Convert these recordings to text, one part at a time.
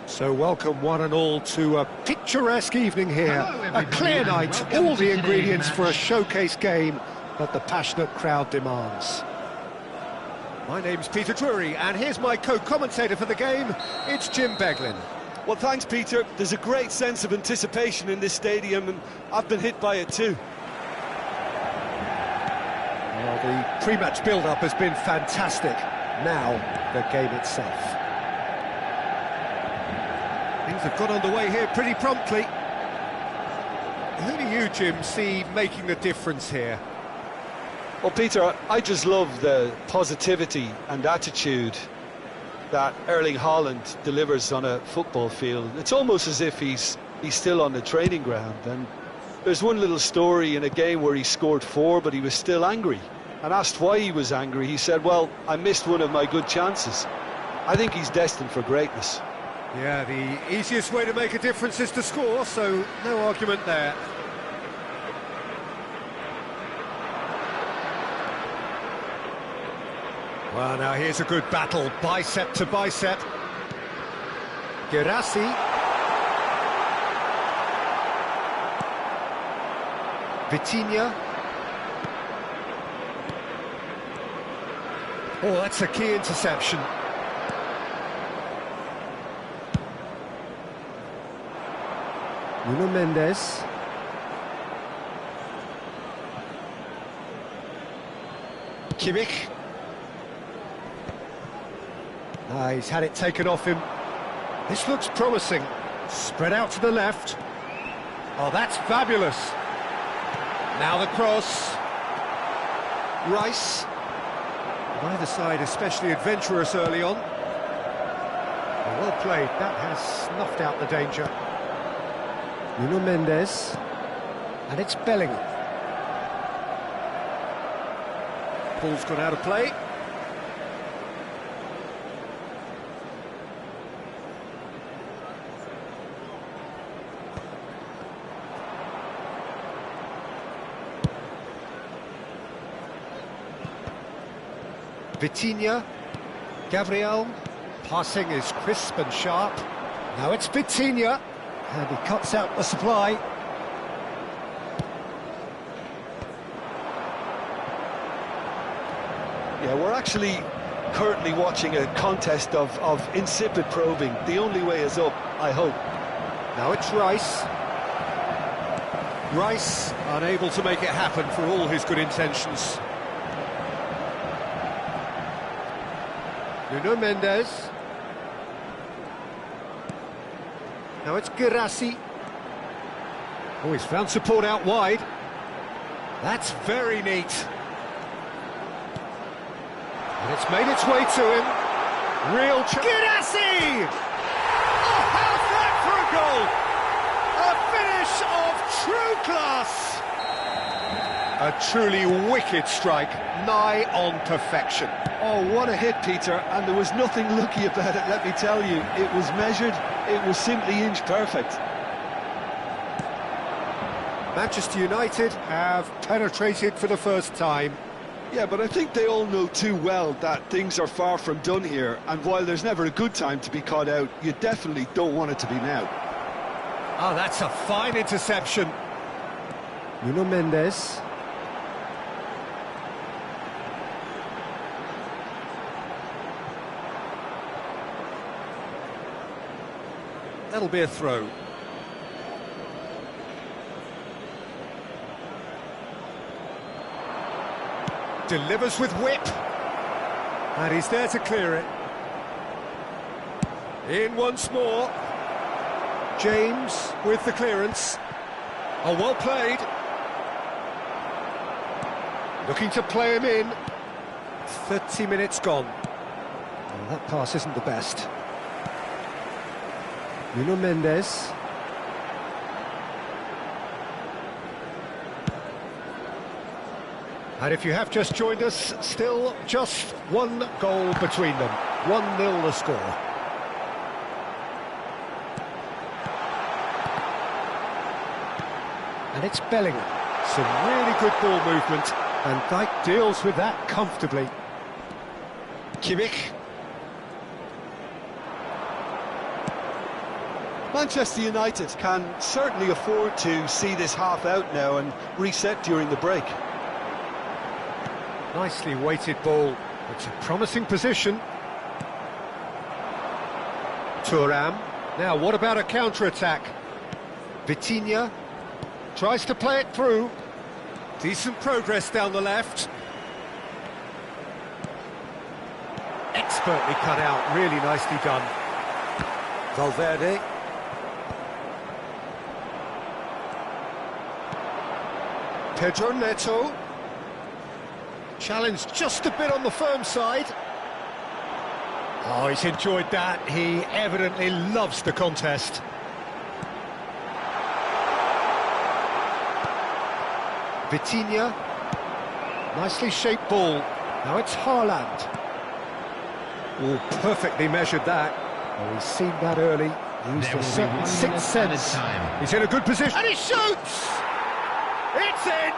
So welcome one and all to a picturesque evening here, a clear night, all the ingredients for a showcase game that the passionate crowd demands. My name's Peter Drury, and here's my co-commentator for the game, it's Jim Beglin. Well, thanks, Peter. There's a great sense of anticipation in this stadium, and I've been hit by it too. Well, the pre-match build-up has been fantastic. Now, the game itself. Things have got underway here pretty promptly. Who do you, Jim, see making the difference here? Well, Peter, I just love the positivity and attitude that Erling Haaland delivers on a football field. It's almost as if he's still on the training ground. And there's one little story in a game where he scored 4, but he was still angry. And asked why he was angry, he said, well, I missed one of my good chances. I think he's destined for greatness. Yeah, the easiest way to make a difference is to score, so no argument there. Well, now here's a good battle, bicep to bicep. Guirassy. Vitinha. Oh, that's a key interception. Nuno Mendes. Kimmich. He's had it taken off him. This looks promising. Spread out to the left. Oh, that's fabulous. Now the cross. Rice. Neither side especially adventurous early on. Well played. That has snuffed out the danger. Nuno Mendes, and it's Bellingham. Ball's gone out of play. Vitinha, Gabriel, passing is crisp and sharp. Now it's Vitinha. And he cuts out the supply. Yeah, we're actually currently watching a contest of insipid probing. The only way is up, I hope. Now it's Rice. Rice unable to make it happen for all his good intentions. Nuno Mendes. Now it's Guirassy. Oh, he's found support out wide. That's very neat. And it's made its way to him. Real chance. Guirassy! Oh, how's that for a goal? A finish of true class. A truly wicked strike, nigh on perfection. Oh, what a hit, Peter, and there was nothing lucky about it, let me tell you. It was measured, it was simply inch perfect. Manchester United have penetrated for the first time. Yeah, but I think they all know too well that things are far from done here, and while there's never a good time to be caught out, you definitely don't want it to be now. Oh, that's a fine interception. Nuno Mendes. That'll be a throw. Delivers with whip. And he's there to clear it. In once more. James with the clearance. Oh, well played. Looking to play him in. 30 minutes gone. Oh, that pass isn't the best. Nuno Mendes. And if you have just joined us, still just one goal between them. 1-0 the score. And it's Bellingham. Some really good ball movement. And Dijk deals with that comfortably. Kimmich. Manchester United can certainly afford to see this half out now and reset during the break. Nicely weighted ball. It's a promising position. Thuram. Now, what about a counter-attack? Vitinha tries to play it through. Decent progress down the left. Expertly cut out, really nicely done. Valverde. Pedro Neto. Challenged just a bit on the firm side. Oh, he's enjoyed that. He evidently loves the contest. Vitinha. Nicely shaped ball. Now it's Haaland. Oh, perfectly measured that. Oh, he's seen that early. Used a certain sixth sense. He's in a good position. And he shoots! It's in!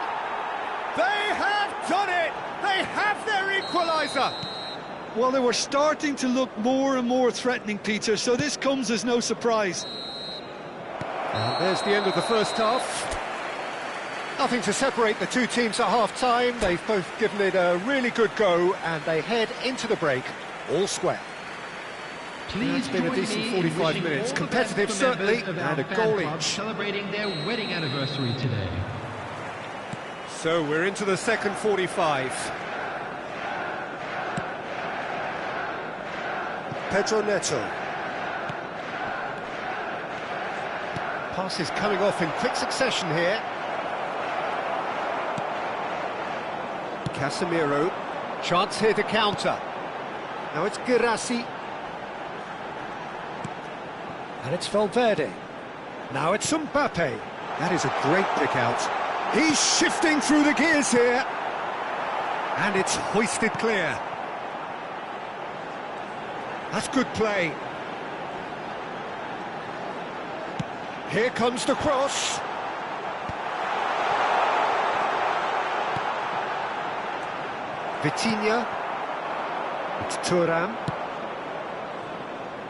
They have done it! They have their equaliser! Well, they were starting to look more and more threatening, Peter, so this comes as no surprise. And there's the end of the first half. Nothing to separate the two teams at half-time. They've both given it a really good go, and they head into the break all square. It's been a decent 45 minutes. Competitive, certainly, and a goal each. Celebrating their wedding anniversary today. So we're into the second 45. Pedro Neto. Passes coming off in quick succession here. Casemiro. Chance here to counter. Now it's Guirassy. And it's Valverde. Now it's Mbappe. That is a great pick out. He's shifting through the gears here. And it's hoisted clear. That's good play. Here comes the cross. Vitinha. It's Thuram.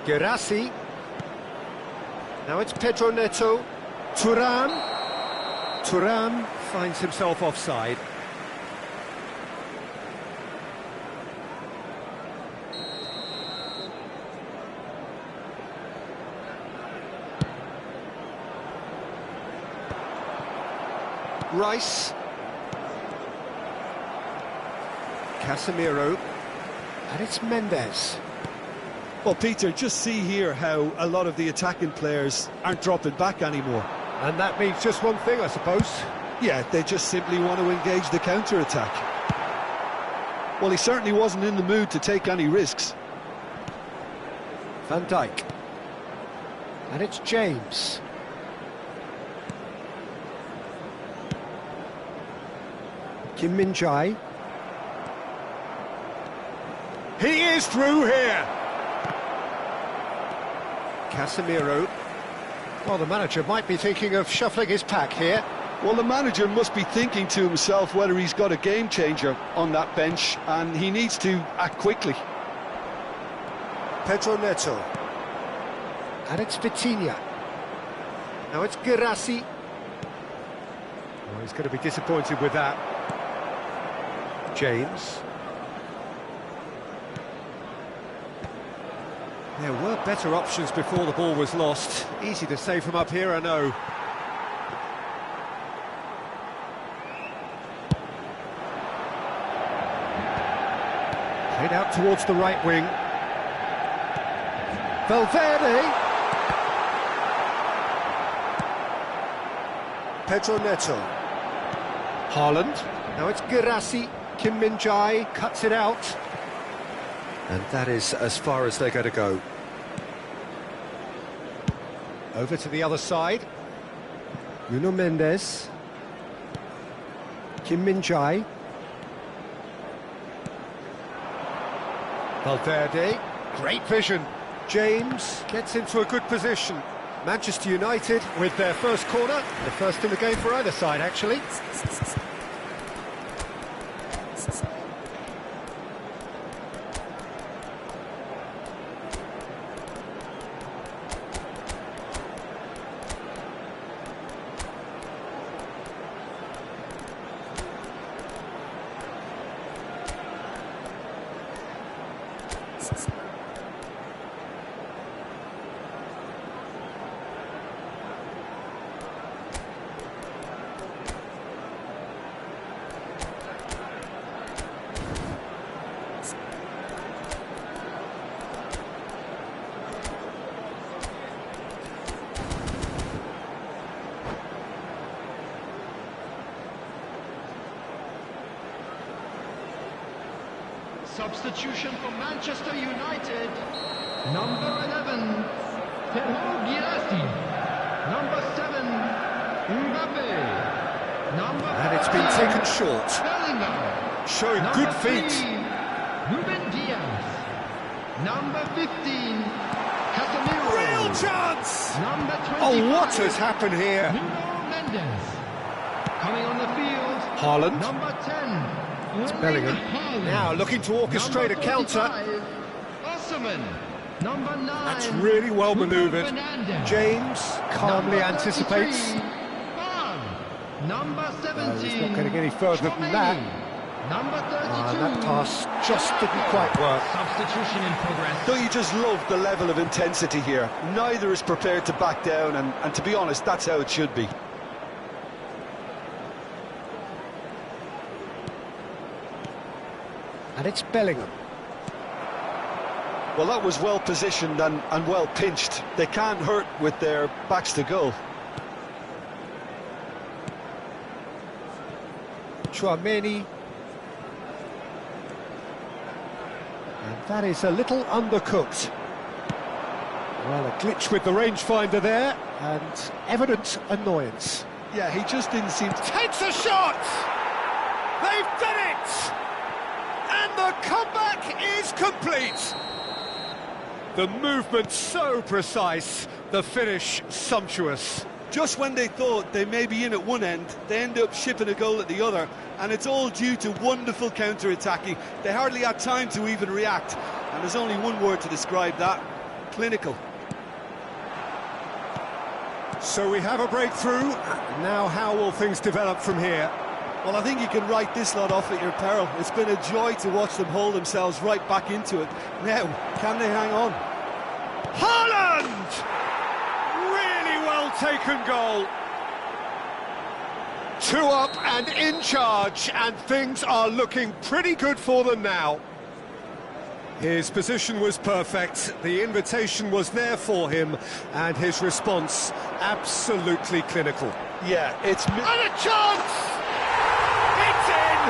Guirassy. Now it's Pedro Neto. Thuram. Thuram finds himself offside. Rice. Casemiro. And it's Mendes. Well, Peter, just see here how a lot of the attacking players aren't dropping back anymore. And that means just one thing, I suppose. Yeah, they just simply want to engage the counter-attack. Well, he certainly wasn't in the mood to take any risks. Van Dijk. And it's James. Kim Min-jae. He is through here. Casemiro. Well, the manager might be thinking of shuffling his pack here. Well, the manager must be thinking to himself whether he's got a game changer on that bench, and he needs to act quickly. Pedro Neto. And it's Vitinha. Now it's Guirassy. Oh, he's going to be disappointed with that. James. There were better options before the ball was lost. Easy to say from up here, I know. Played out towards the right wing. Valverde. Pedro Neto. Haaland. Now it's Girassi. Kim Min-jae cuts it out. And that is as far as they're going to go. Over to the other side. Nuno Mendes. Kim Min-jae. Valverde. Great vision. James gets into a good position. Manchester United with their first corner. The first in the game for either side, actually. Substitution for Manchester United. Number 11, Girassi. Number 7, Mbappe. And it's been taken short. Bellingham. Showing Number good feet. 3, Ruben Diaz. Number 15, Casemiro. Real chance! Number 25, Oh, what has happened here? Nuno Mendes. Coming on the field. Haaland. Number 10. It's Bellingham. Now looking to orchestrate a counter. Osimhen. Number 9. That's really well manoeuvred. Fernandes. James calmly Number anticipates. 33, Van. Number 17. He's not getting any further than that. Number 32. And that pass just didn't quite work. Substitution in progress. Don't you just love the level of intensity here? Neither is prepared to back down, and to be honest, that's how it should be. And it's Bellingham. Well, that was well positioned and well pinched. They can't hurt with their backs to goal. Chouameni. And that is a little undercooked. Well, a glitch with the rangefinder there, and evident annoyance. Yeah, he just didn't seem to... Takes a shot! They've done it! And the comeback is complete! The movement so precise, the finish sumptuous. Just when they thought they may be in at one end, they end up shipping a goal at the other, and it's all due to wonderful counter-attacking. They hardly had time to even react, and there's only one word to describe that: clinical. So we have a breakthrough. Now how will things develop from here? Well, I think you can write this lot off at your peril. It's been a joy to watch them hold themselves right back into it. Now, can they hang on? Haaland! Really well taken goal. 2 up and in charge, and things are looking pretty good for them now. His position was perfect, the invitation was there for him, and his response absolutely clinical. Yeah, it's... And a chance! It's in!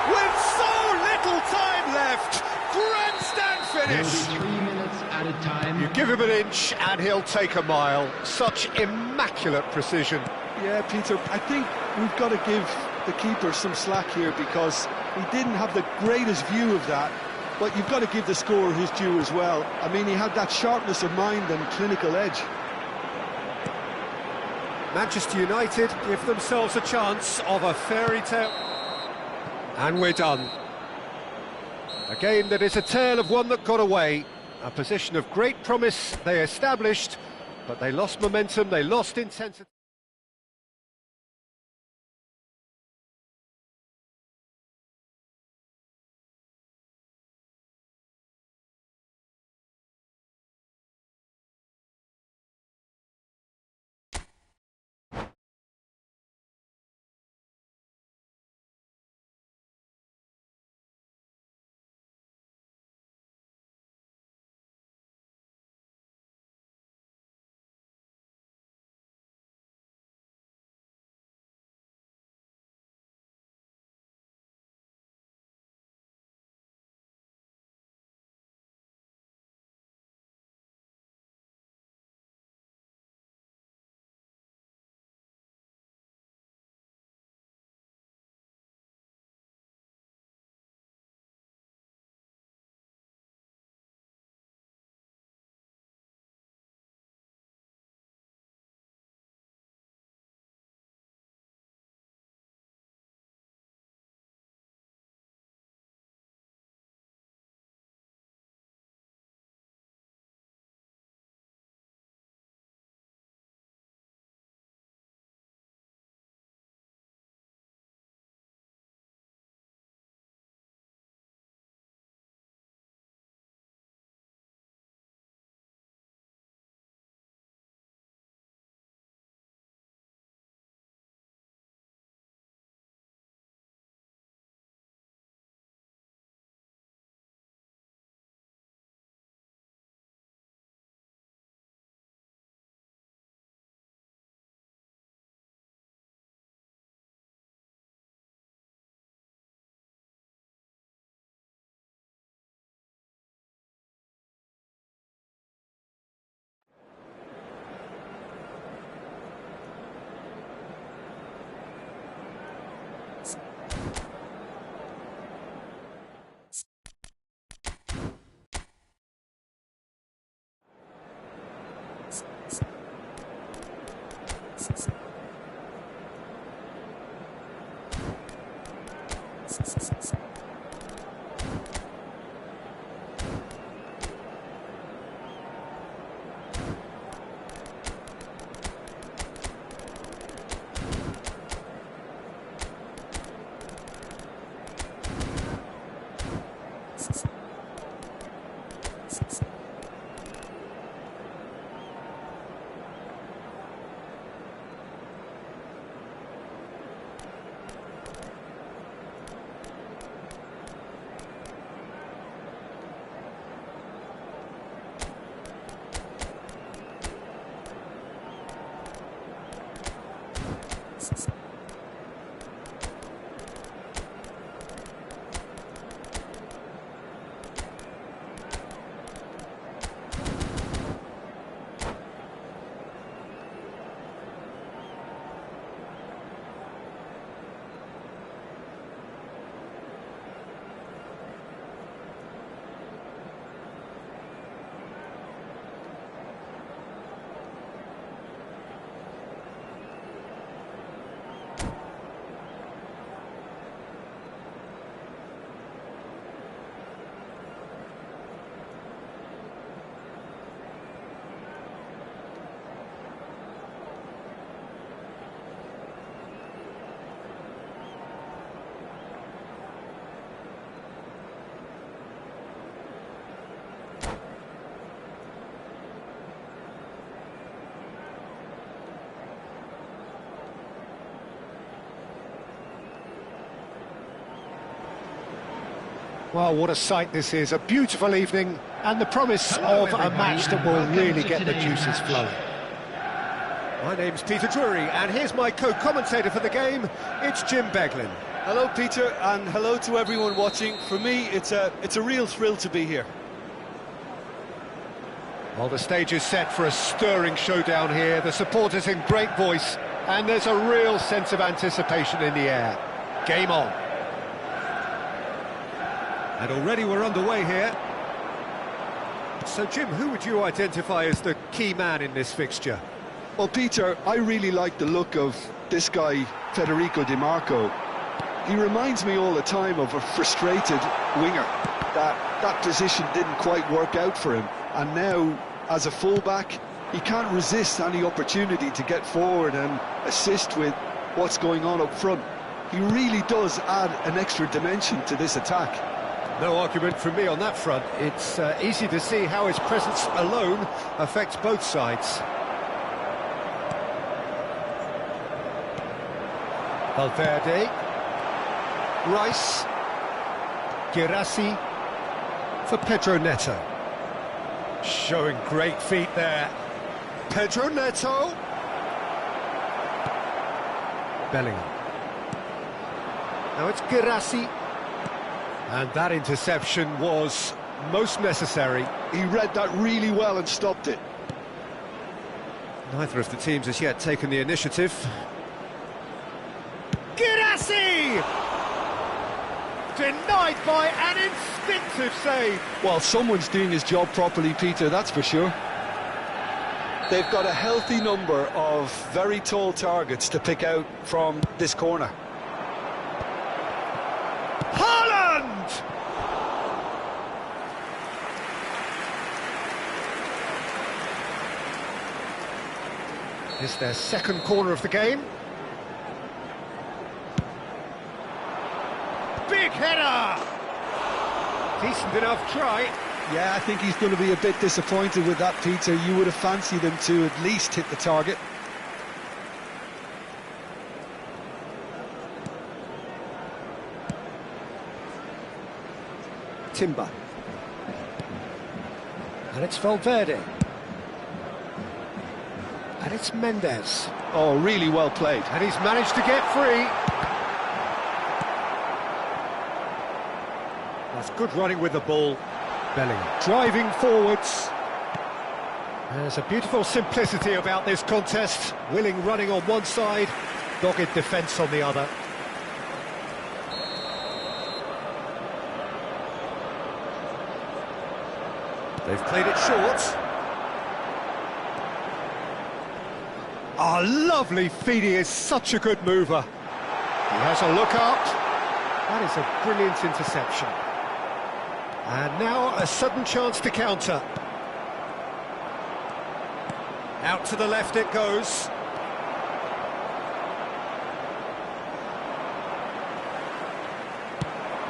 With so little time left, grandstand finish! 3 minutes at a time. You give him an inch and he'll take a mile. Such immaculate precision. Yeah, Peter, I think we've got to give the keeper some slack here, because he didn't have the greatest view of that. But you've got to give the scorer his due as well. I mean, he had that sharpness of mind and clinical edge. Manchester United give themselves a chance of a fairy tale. And we're done. A game that is a tale of one that got away. A position of great promise they established, but they lost momentum, they lost intensity. Well, what a sight this is. A beautiful evening and the promise of a match that will really get the juices flowing. My name's Peter Drury, and here's my co-commentator for the game. It's Jim Beglin. Hello, Peter, and hello to everyone watching. For me, it's a real thrill to be here. Well, the stage is set for a stirring showdown here. The supporters in great voice, and there's a real sense of anticipation in the air. Game on. And already we're underway here. So, Jim, who would you identify as the key man in this fixture? Well, Peter, I really like the look of this guy, Federico Di Marco. He reminds me all the time of a frustrated winger. That position didn't quite work out for him. And now, as a fullback, he can't resist any opportunity to get forward and assist with what's going on up front. He really does add an extra dimension to this attack. No argument from me on that front. It's easy to see how his presence alone affects both sides. Valverde, Rice, Girassi for Pedro Neto. Showing great feet there. Pedro Neto. Bellingham. Now it's Girassi. And that interception was most necessary. He read that really well and stopped it. Neither of the teams has yet taken the initiative. Girassi! Denied by an instinctive save. Well, someone's doing his job properly, Peter, that's for sure. They've got a healthy number of very tall targets to pick out from this corner. Haaland! It's their second corner of the game. Big header! Decent enough try. Yeah, I think he's going to be a bit disappointed with that, Peter. You would have fancied him to at least hit the target. Timber. And it's Valverde. And it's Mendes. Oh, really well played. And he's managed to get free. That's good running with the ball. Bellingham driving forwards. There's a beautiful simplicity about this contest. Willing running on one side, dogged defence on the other. They've played it short. Ah, lovely feed. He is such a good mover. He has a look up. That is a brilliant interception. And now a sudden chance to counter. Out to the left it goes.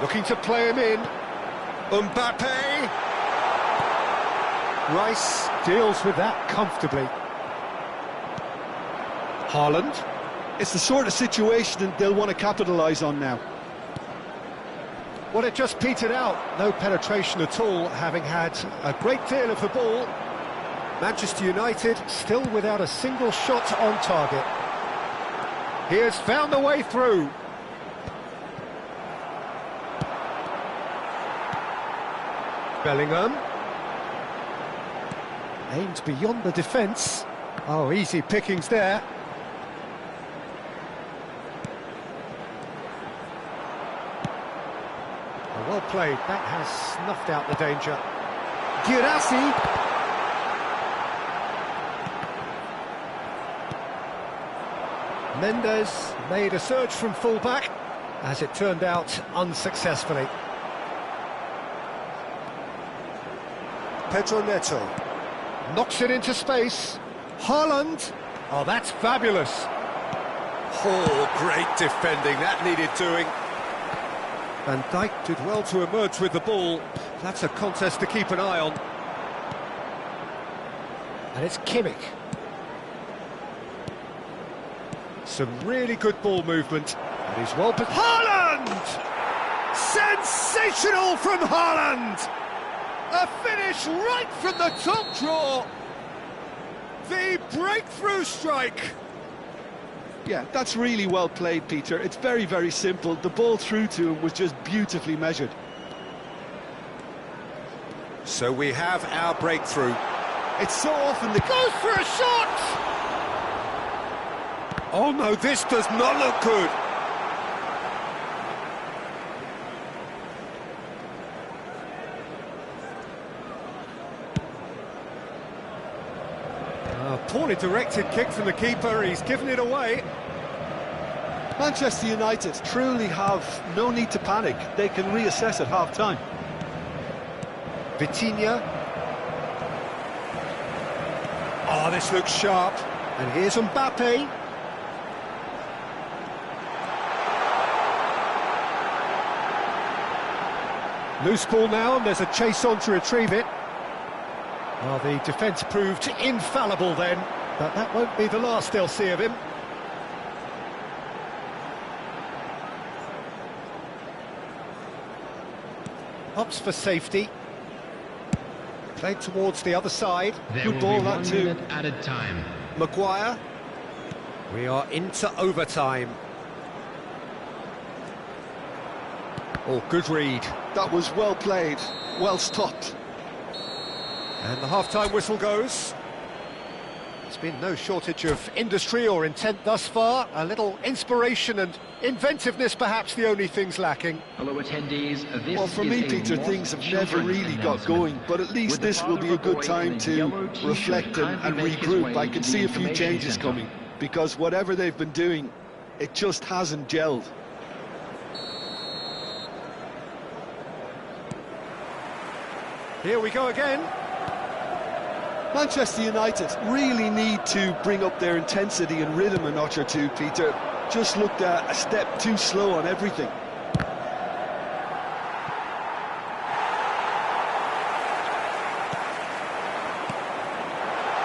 Looking to play him in. Mbappe. Rice deals with that comfortably. Haaland. It's the sort of situation they'll want to capitalise on now. Well, it just petered out. No penetration at all, having had a great deal of the ball. Manchester United still without a single shot on target. He has found the way through. Bellingham. Aimed beyond the defence. Oh, easy pickings there. Well played, that has snuffed out the danger. Girassi. Mendes made a surge from full-back, as it turned out unsuccessfully. Pedro Neto knocks it into space. Haaland. Oh, that's fabulous. Oh, great defending, that needed doing. Van Dijk did well to emerge with the ball. That's a contest to keep an eye on. And it's Kimmich. Some really good ball movement. And he's well... Haaland! Sends Sensational from Haaland! A finish right from the top draw. The breakthrough strike. Yeah, that's really well played, Peter. It's very, very simple. The ball through to him was just beautifully measured. So we have our breakthrough. It's so often the... Goes for a shot! Oh no, this does not look good. Poorly directed kick from the keeper, he's given it away. Manchester United truly have no need to panic. They can reassess at half-time. Vitinha. Oh, this looks sharp. And here's Mbappe. Loose ball now, and there's a chase on to retrieve it. Well, the defence proved infallible then, but that won't be the last they'll see of him. Hops for safety. Played towards the other side. Good ball, that too. Added time. Maguire. We are into overtime. Oh, good read. That was well played, well stopped. And the half-time whistle goes. There's been no shortage of industry or intent thus far. A little inspiration and inventiveness, perhaps the only things lacking. Hello, attendees. Well, for me, Peter, things have never really got going, but at least this will be a good time to reflect and regroup. I can see a few changes coming, because whatever they've been doing, it just hasn't gelled. Here we go again. Manchester United really need to bring up their intensity and rhythm a notch or two, Peter. Just looked a step too slow on everything.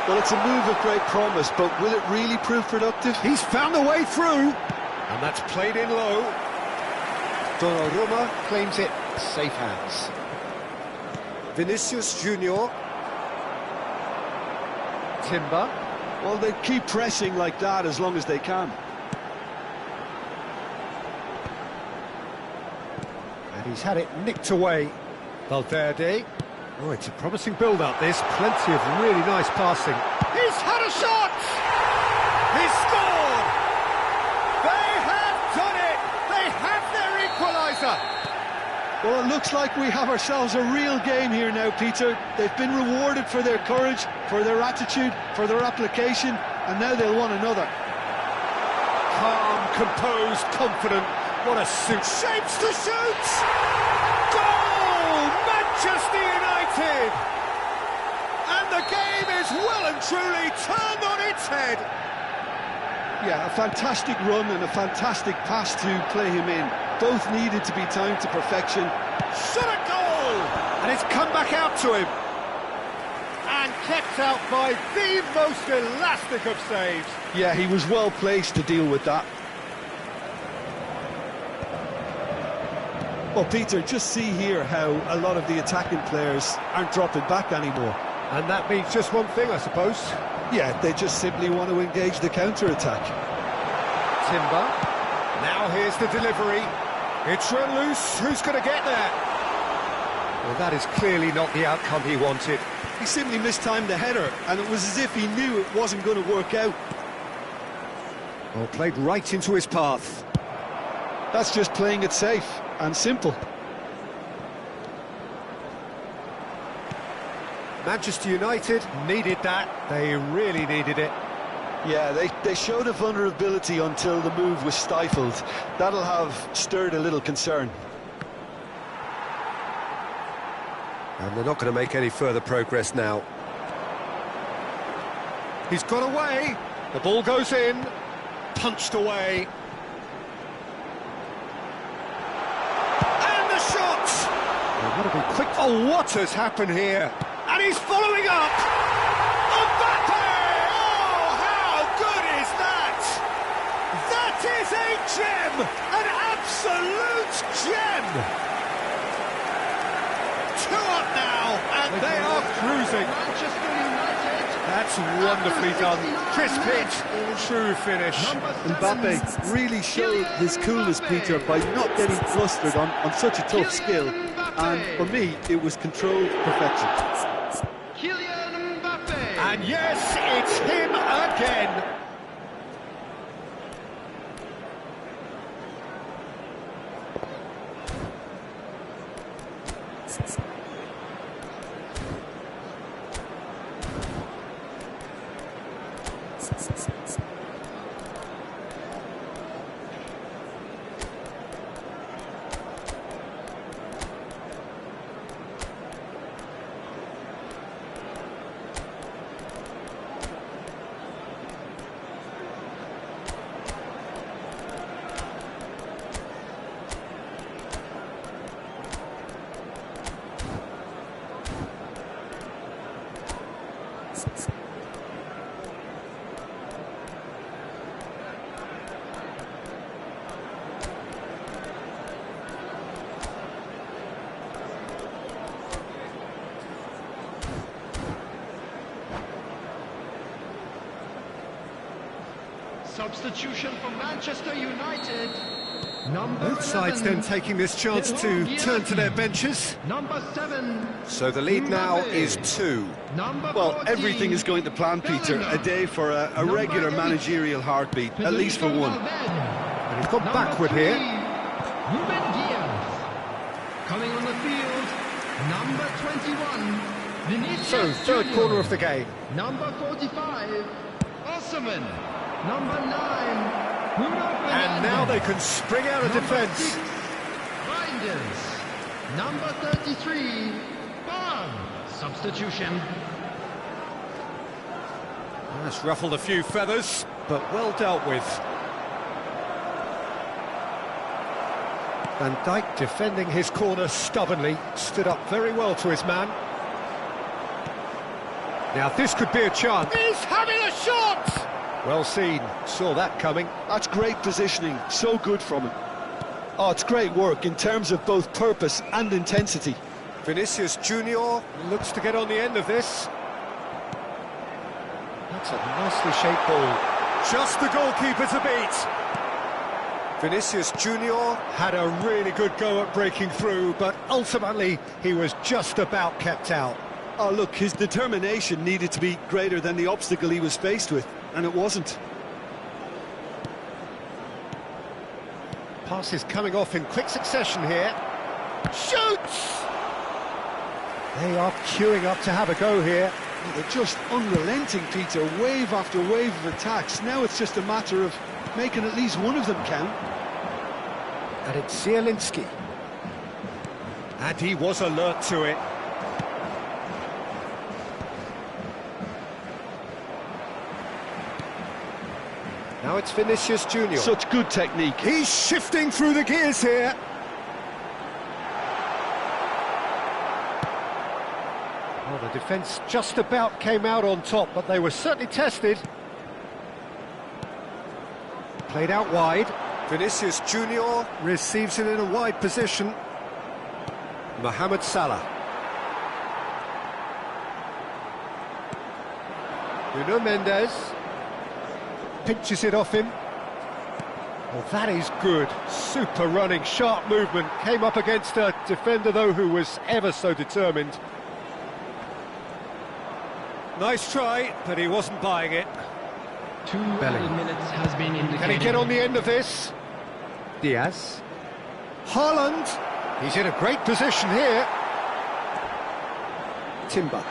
Well, it's a move of great promise, but will it really prove productive? He's found a way through, and that's played in low. Donnarumma claims it, safe hands. Vinicius Junior. Timber. Well, they keep pressing like that as long as they can. And he's had it nicked away. Valverde. Oh, it's a promising build-up, this. Plenty of really nice passing. He's had a shot! He's scored! They have done it! They have their equaliser! Well, it looks like we have ourselves a real game here now, Peter. They've been rewarded for their courage, for their attitude, for their application, and now they'll want another. Calm, composed, confident. What a suit. Shapes to shoot! Goal! Manchester United! And the game is well and truly turned on its head. Yeah, a fantastic run and a fantastic pass to play him in. Both needed to be timed to perfection. Shot a goal! And it's come back out to him. And kept out by the most elastic of saves. Yeah, he was well placed to deal with that. Well, Peter, just see here how a lot of the attacking players aren't dropping back anymore. And that means just one thing, I suppose. Yeah, they just simply want to engage the counter-attack. Timber. Now here's the delivery. It's run loose. Who's going to get there? Well, that is clearly not the outcome he wanted. He simply mistimed the header, and it was as if he knew it wasn't going to work out. Well, played right into his path. That's just playing it safe and simple. Manchester United needed that. They really needed it. Yeah, they showed a vulnerability until the move was stifled. That'll have stirred a little concern. And they're not going to make any further progress now. He's got away. The ball goes in. Punched away. And the shot! They've got to be quick. Oh, what has happened here? And he's following up. Mbappe! Oh, how good is that? That is a gem! An absolute gem! They are cruising. Manchester United. That's wonderfully done. Crisp hit, true finish. Mbappe really showed his coolness, Peter, by not getting flustered on such a tough skill. And for me, it was controlled perfection. Kylian Mbappe. And yes, it's him again. Substitution for Manchester United. Number Both sides 11. then taking this chance to turn to their benches. Number 7. So the lead now Mbappe. is 2. Number Well, 14. everything is going to plan, Peter. A day for a Number regular 8. managerial heartbeat, at least for one. And he's gone Number backward 3, here. Ruben Diaz. Coming on the field, number 21. Vinicius So, third Junior. corner of the game. Number 45, Osman. Number 9, Bruno And now they can spring out of Number defence. 6, Reinders. Number 33, Bam. Substitution. That's ruffled a few feathers, but well dealt with. Van Dijk defending his corner stubbornly, stood up very well to his man. Now this could be a chance. He's having a shot! Well seen, saw that coming. That's great positioning, so good from him. Oh, it's great work in terms of both purpose and intensity. Vinicius Junior looks to get on the end of this. That's a nicely shaped ball. Just the goalkeeper to beat. Vinicius Junior had a really good go at breaking through, but ultimately he was just about kept out. Oh, look, his determination needed to be greater than the obstacle he was faced with, and it wasn't. Passes coming off in quick succession here. Shoots! They are queuing up to have a go here. Oh, they're just unrelenting, Peter, wave after wave of attacks. Now it's just a matter of making at least one of them count. And it's Zielinski. And he was alert to it. Now it's Vinicius Junior. Such good technique. He's shifting through the gears here. Well, the defence just about came out on top, but they were certainly tested. Played out wide. Vinicius Junior receives it in a wide position. Mohamed Salah. Nuno Mendes. Pinches it off him. Well, that is good. Super running, sharp movement. Came up against a defender, though, who was ever so determined. Nice try, but he wasn't buying it. 2 added minutes has been indicated. Can he get on the end of this? Diaz. Haaland. He's in a great position here. Timber.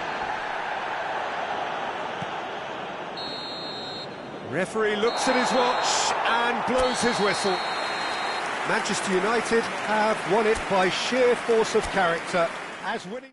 Referee looks at his watch and blows his whistle. Manchester United have won it by sheer force of character, as winning.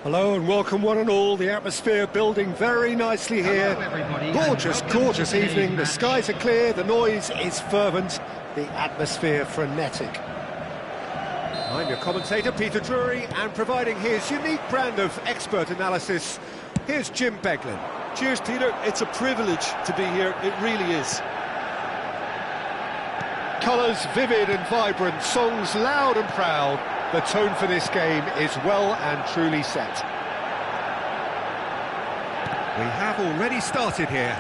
Hello and welcome one and all. The atmosphere building very nicely here. Hello, everybody, Gorgeous, and welcome gorgeous to today's evening. The match. skies are clear, the noise is fervent, the atmosphere frenetic. I'm your commentator, Peter Drury, and providing his unique brand of expert analysis, here's Jim Beglin. Cheers, Peter. It's a privilege to be here. It really is. Colours vivid and vibrant, songs loud and proud. The tone for this game is well and truly set. We have already started here.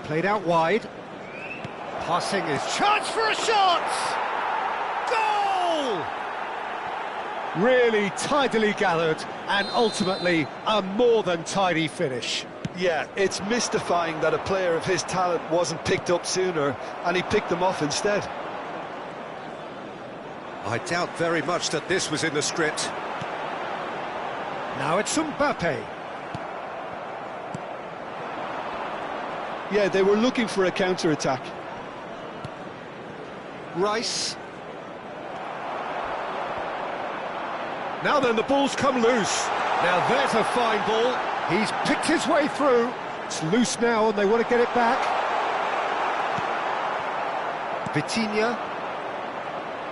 Played out wide. Passing is chance for a shot! Goal! Really tidily gathered and ultimately a more than tidy finish. Yeah, it's mystifying that a player of his talent wasn't picked up sooner and he picked them off instead. I doubt very much that this was in the script. Now it's Mbappe. Yeah, they were looking for a counter-attack. Rice. Now then, the ball's come loose. Now there's a fine ball. He's picked his way through. It's loose now and they want to get it back. Vitinha.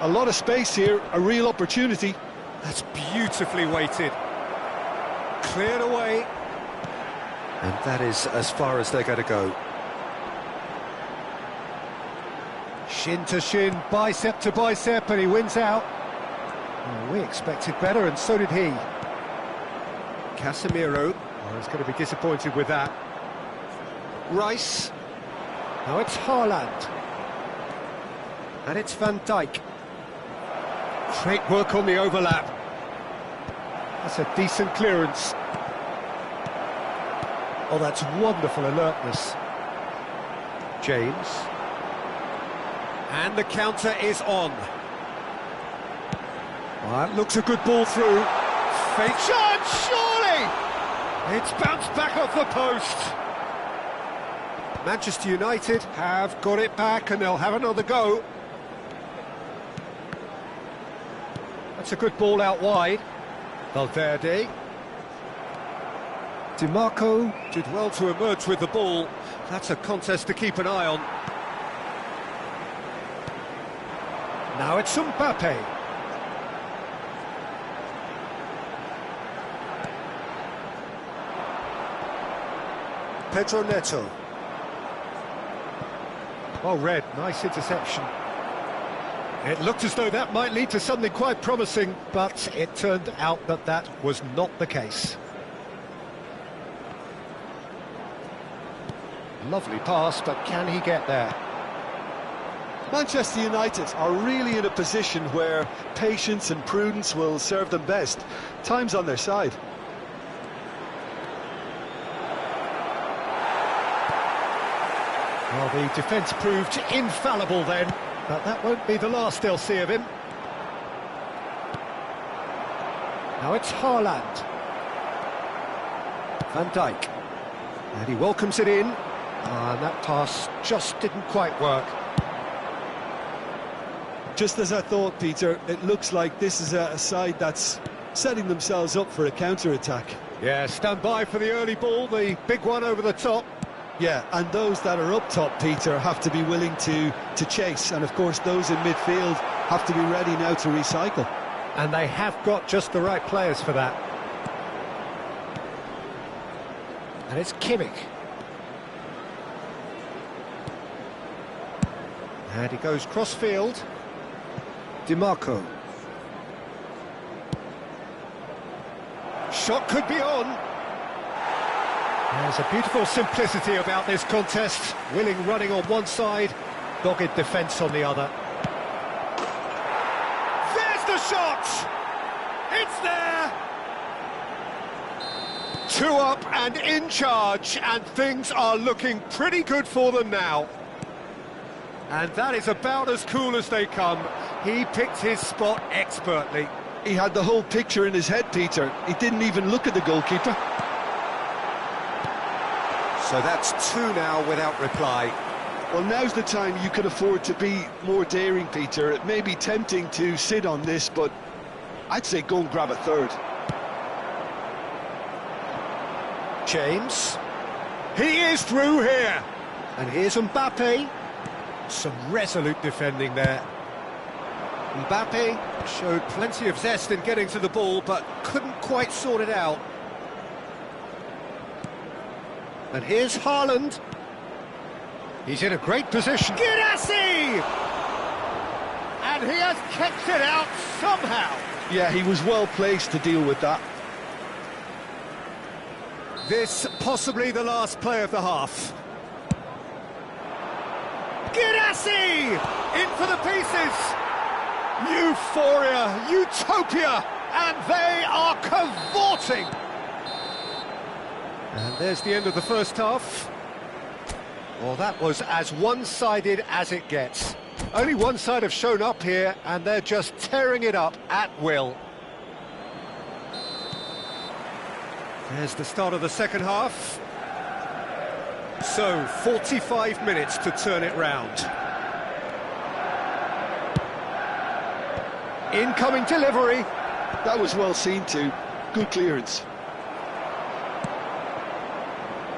A lot of space here, a real opportunity. That's beautifully weighted. Cleared away. And that is as far as they're going to go. Shin to shin, bicep to bicep, and he wins out. Well, we expected better, and so did he. Casemiro. Oh, he's going to be disappointed with that. Rice. Now it's Haaland. And it's Van Dijk. Great work on the overlap. That's a decent clearance. Oh, that's wonderful alertness. James. And the counter is on. Well, that looks a good ball through. Fake shot, surely! It's bounced back off the post. Manchester United have got it back and they'll have another go. That's a good ball out wide. Valverde. DiMarco did well to emerge with the ball. That's a contest to keep an eye on. Now it's Mbappe. Pedro Neto. Well read, nice interception. It looked as though that might lead to something quite promising, but it turned out that that was not the case. Lovely pass, but can he get there? Manchester United are really in a position where patience and prudence will serve them best. Time's on their side. Well, the defence proved infallible then, but that won't be the last they'll see of him. Now it's Haaland. Van Dijk. And he welcomes it in. And that pass just didn't quite work. Just as I thought, Peter, it looks like this is a side that's setting themselves up for a counter-attack. Yeah, stand by for the early ball, the big one over the top. Yeah, and those that are up top, Peter, have to be willing to chase. And, of course, those in midfield have to be ready now to recycle. And they have got just the right players for that. And it's Kimmich. And he goes cross-field. DiMarco. Shot could be on. There's a beautiful simplicity about this contest. Willing running on one side, dogged defence on the other. There's the shot! It's there! 2 up and in charge, and things are looking pretty good for them now. And that is about as cool as they come. He picked his spot expertly. He had the whole picture in his head, Peter. He didn't even look at the goalkeeper. So that's 2 now without reply. Well, now's the time you could afford to be more daring, Peter. It may be tempting to sit on this, but I'd say go and grab a third. James. He is through here. And here's Mbappe. Some resolute defending there. Mbappe showed plenty of zest in getting to the ball, but couldn't quite sort it out. And here's Haaland. He's in a great position. Girassi! And he has kept it out somehow. Yeah, he was well placed to deal with that. This possibly the last play of the half. Girassi! In for the pieces! Euphoria, utopia, and they are cavorting! And there's the end of the first half. Well, that was as one-sided as it gets. Only one side have shown up here, and they're just tearing it up at will. There's the start of the second half. So, 45 minutes to turn it round. Incoming delivery. That was well seen too. Good clearance.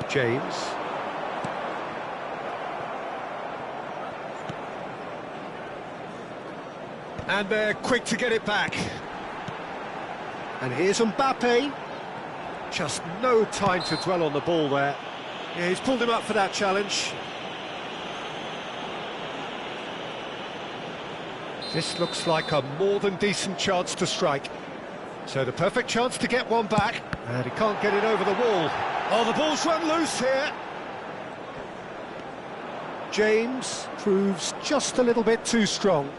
James. And they're quick to get it back. And here's Mbappe. Just no time to dwell on the ball there. Yeah, he's pulled him up for that challenge. This looks like a more than decent chance to strike. So the perfect chance to get one back. And he can't get it over the wall. Oh, the ball's run loose here. James proves just a little bit too strong.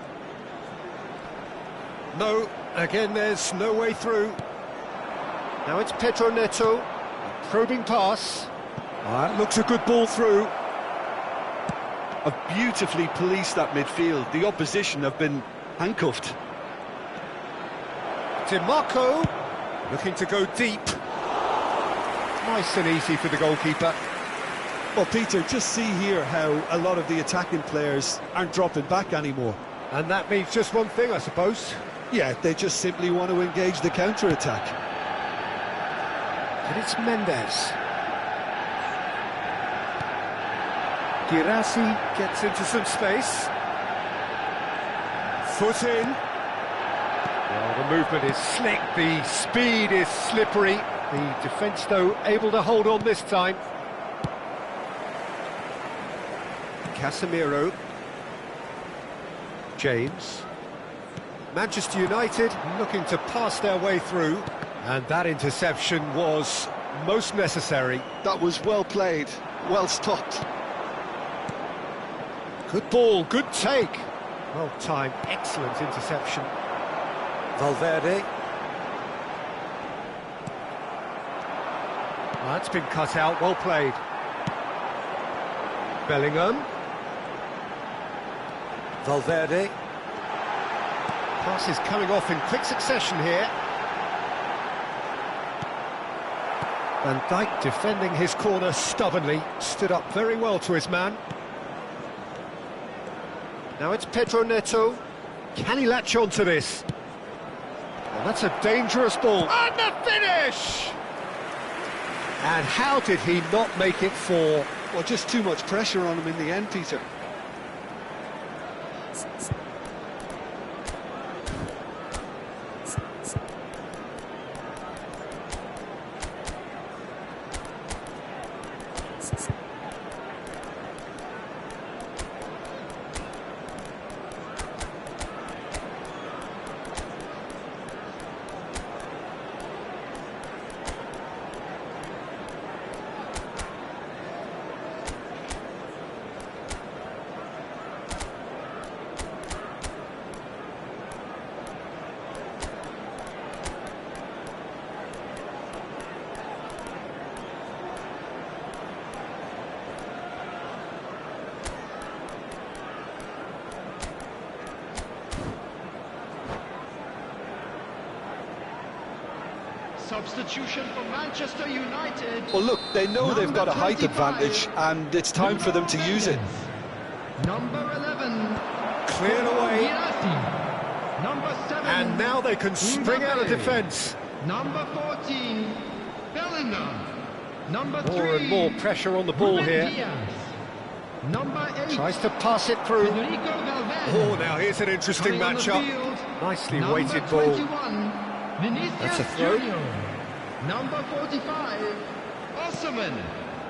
No, again there's no way through. Now it's Pedro Neto, a probing pass. That looks a good ball through. Have beautifully policed that midfield. The opposition have been handcuffed. DiMarco, looking to go deep. Nice and easy for the goalkeeper. Well, Peter, just see here how a lot of the attacking players aren't dropping back anymore. And that means just one thing, I suppose. Yeah, they just simply want to engage the counter-attack. And it's Mendes. Girassi gets into some space. Foot in. Well, the movement is slick, the speed is slippery. The defence, though, able to hold on this time. Casemiro. James. Manchester United looking to pass their way through. And that interception was most necessary. That was well played, well stopped. Good ball, good take. Well timed, excellent interception. Valverde. That's been cut out, well played. Bellingham. Valverde. Passes coming off in quick succession here. Van Dijk defending his corner stubbornly, stood up very well to his man. Now it's Pedro Neto. Can he latch on to this? Well, that's a dangerous ball. And the finish! And how did he not make it 4? Well, just too much pressure on him in the end, Peter. Substitution for Manchester United. Well, look, they know they've got a height 25. advantage, and it's time for them to use it. Number 11. Cleared away. Girassi. Number 7. And now they can spring out of defence. Number 14. Bellingham. Number 3. More and more pressure on the ball Ruben here. Diaz. Number 8. Tries to pass it through. Federico Valverde. Oh, now here's an interesting Coming on the matchup. field. Nicely Number weighted ball. 21. Vinicius That's a throw. Junior. Number 45. Osman.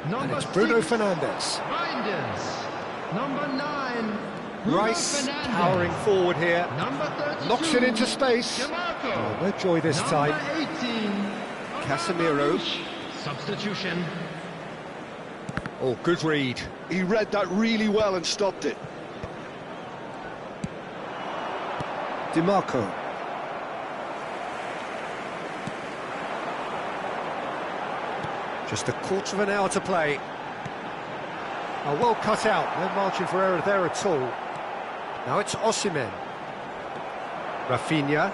And Number it's Bruno 6. Fernandes. Reinders. Number 9. Bruno Rice Fernandes. powering forward here. Number 32. Knocks it into space. Gianmarco. Oh, no joy this time. Number 18. Casemiro. Substitution. Oh, good read. He read that really well and stopped it. DiMarco. Just a quarter of an hour to play. Oh, well cut out. No margin for error there at all. Now it's Osimhen. Rafinha.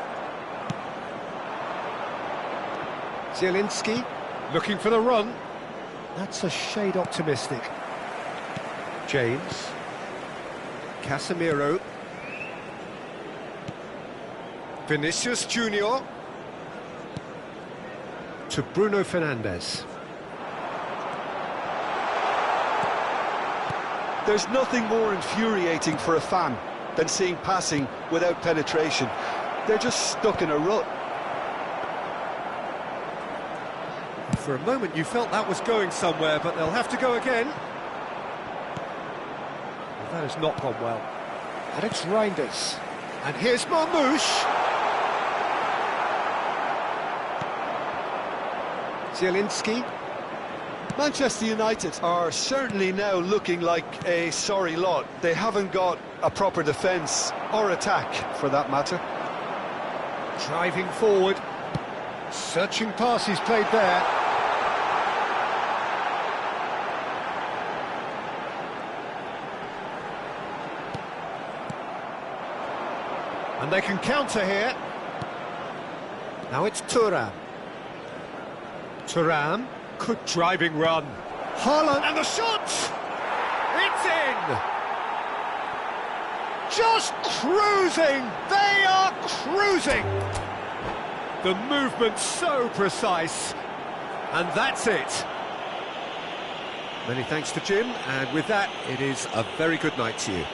Zielinski looking for the run. That's a shade optimistic. James. Casemiro. Vinicius Junior. To Bruno Fernandes. There's nothing more infuriating for a fan than seeing passing without penetration. They're just stuck in a rut. For a moment you felt that was going somewhere, but they'll have to go again. Well, that has not gone well. And it's Reinders. And here's Marmoush. Zielinski. Manchester United are certainly now looking like a sorry lot. They haven't got a proper defence or attack, for that matter. Driving forward. Searching passes played there. And they can counter here. Now it's Thuram. Thuram. Good driving run. Haaland, and the shot! It's in! Just cruising! They are cruising! The movement so precise. And that's it. Many thanks to Jim, and with that, it is a very good night to you.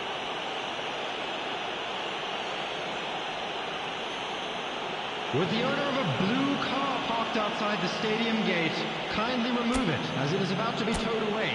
Would the owner of a blue car parked outside the stadium gate kindly remove it, as it is about to be towed away?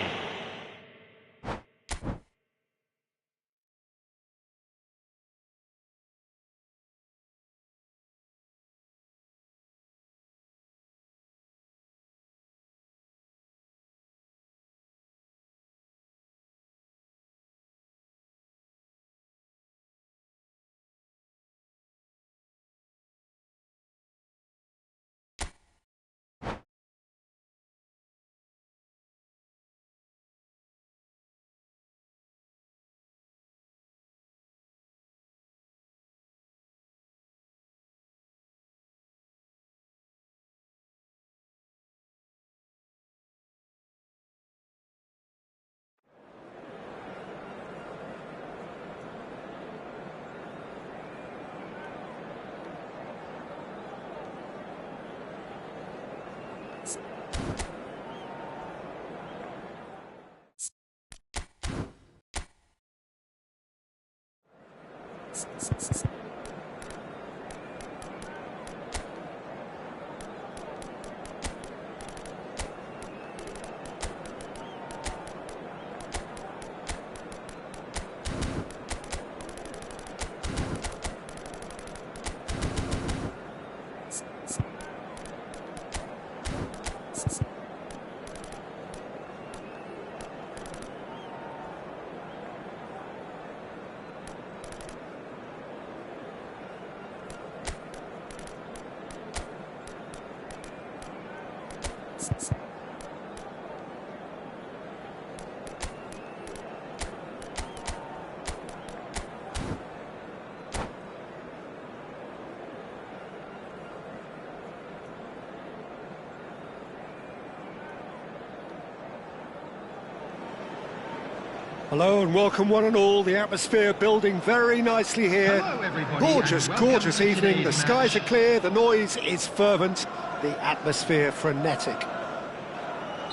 Hello and welcome one and all. The atmosphere building very nicely here. Hello, everybody, Gorgeous, and welcome gorgeous to evening. The today's skies are match. clear, the noise is fervent, the atmosphere frenetic.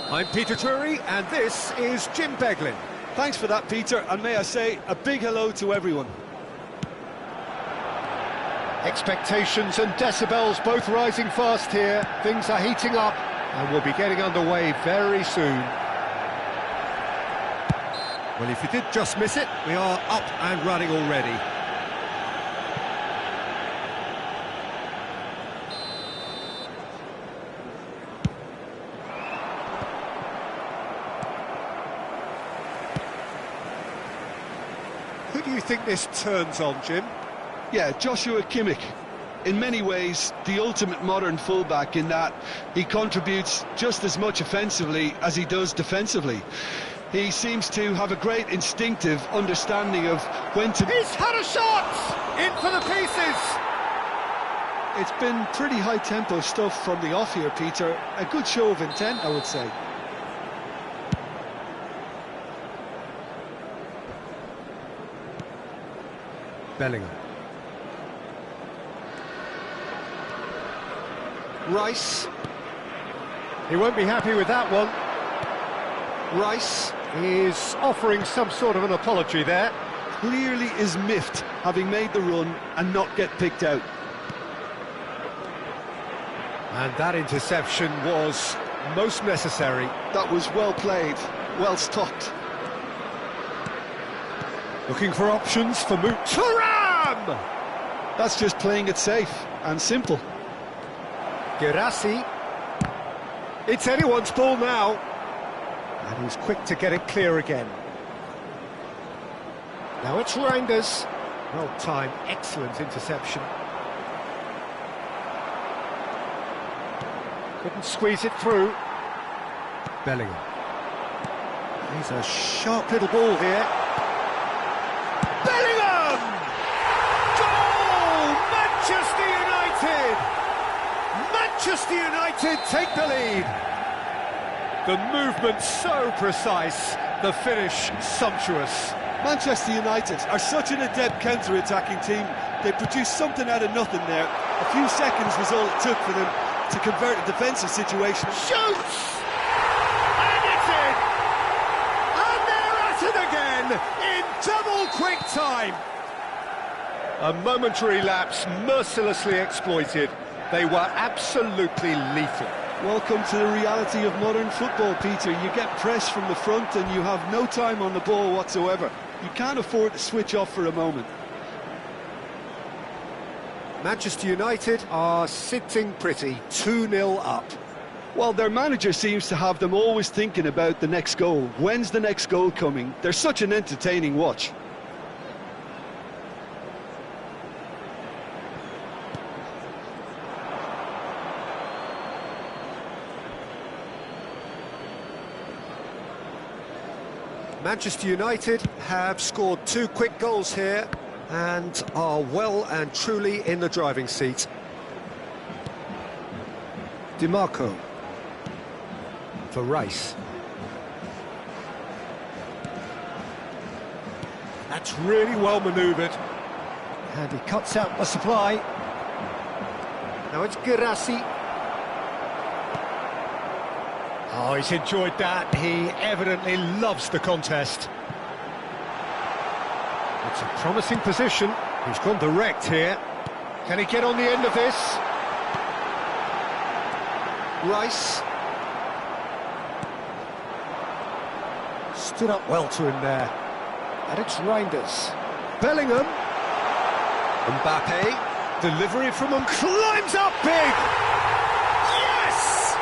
I'm Peter Drury and this is Jim Beglin. Thanks for that, Peter, and may I say a big hello to everyone. Expectations and decibels both rising fast here. Things are heating up and we'll be getting underway very soon. Well, if you did just miss it, we are up and running already. Who do you think this turns on, Jim? Yeah, Joshua Kimmich. In many ways, the ultimate modern fullback in that he contributes just as much offensively as he does defensively. He seems to have a great instinctive understanding of when to... He's had a shot! In for the pieces! It's been pretty high-tempo stuff from the off here, Peter. A good show of intent, I would say. Bellingham. Rice. He won't be happy with that one. Rice is offering some sort of an apology there. Clearly is miffed, having made the run and not get picked out. And that interception was most necessary. That was well played, well stopped. Looking for options for Thuram! That's just playing it safe and simple. Guirassy. It's anyone's ball now. And he's quick to get it clear again. Now it's Reinders. Well timed, excellent interception. Couldn't squeeze it through. Bellingham. He's a sharp little ball here. Bellingham! Goal! Manchester United! Manchester United take the lead. The movement so precise, the finish sumptuous. Manchester United are such an adept counter-attacking team. They produced something out of nothing there. A few seconds was all it took for them to convert a defensive situation. Shoots! And it's in! And they're at it again in double quick time. A momentary lapse mercilessly exploited. They were absolutely lethal. Welcome to the reality of modern football, Peter. You get press from the front and you have no time on the ball whatsoever. You can't afford to switch off for a moment. Manchester United are sitting pretty, 2-0 up. Well, their manager seems to have them always thinking about the next goal. When's the next goal coming? They're such an entertaining watch. Manchester United have scored 2 quick goals here and are well and truly in the driving seat. DiMarco for Rice. That's really well manoeuvred. And he cuts out the supply. Now it's Guirassy. Oh, he's enjoyed that. He evidently loves the contest. It's a promising position. He's gone direct here. Can he get on the end of this? Rice. Stood up well to him there. And it's Reinders. Bellingham. Mbappe. Delivery from him. Climbs up big! Yes!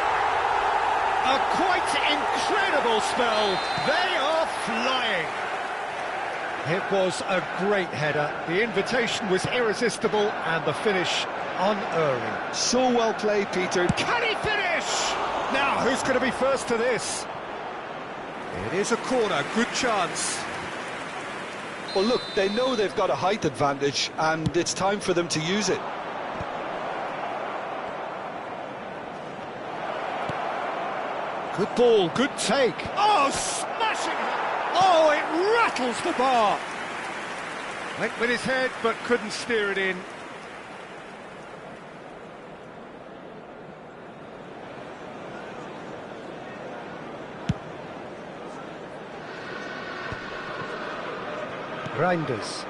A quite incredible spell. They are flying. It was a great header. The invitation was irresistible and the finish unerring. So well played, Peter. Can he finish? Now, who's going to be first to this? It is a corner, good chance. Well, look, they know they've got a height advantage and it's time for them to use it. Good ball, good take. Oh, smashing! Oh, it rattles the bar! Went with his head, but couldn't steer it in. Reinders.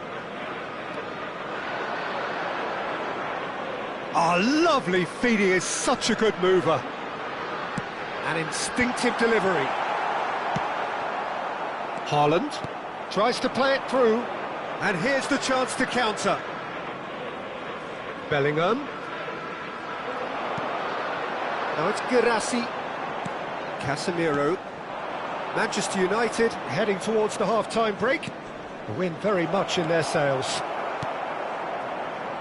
Oh, lovely feed, he is such a good mover. An instinctive delivery. Haaland tries to play it through, and here's the chance to counter. Bellingham. Now it's Girassi. Casemiro. Manchester United heading towards the half-time break. The wind very much in their sails.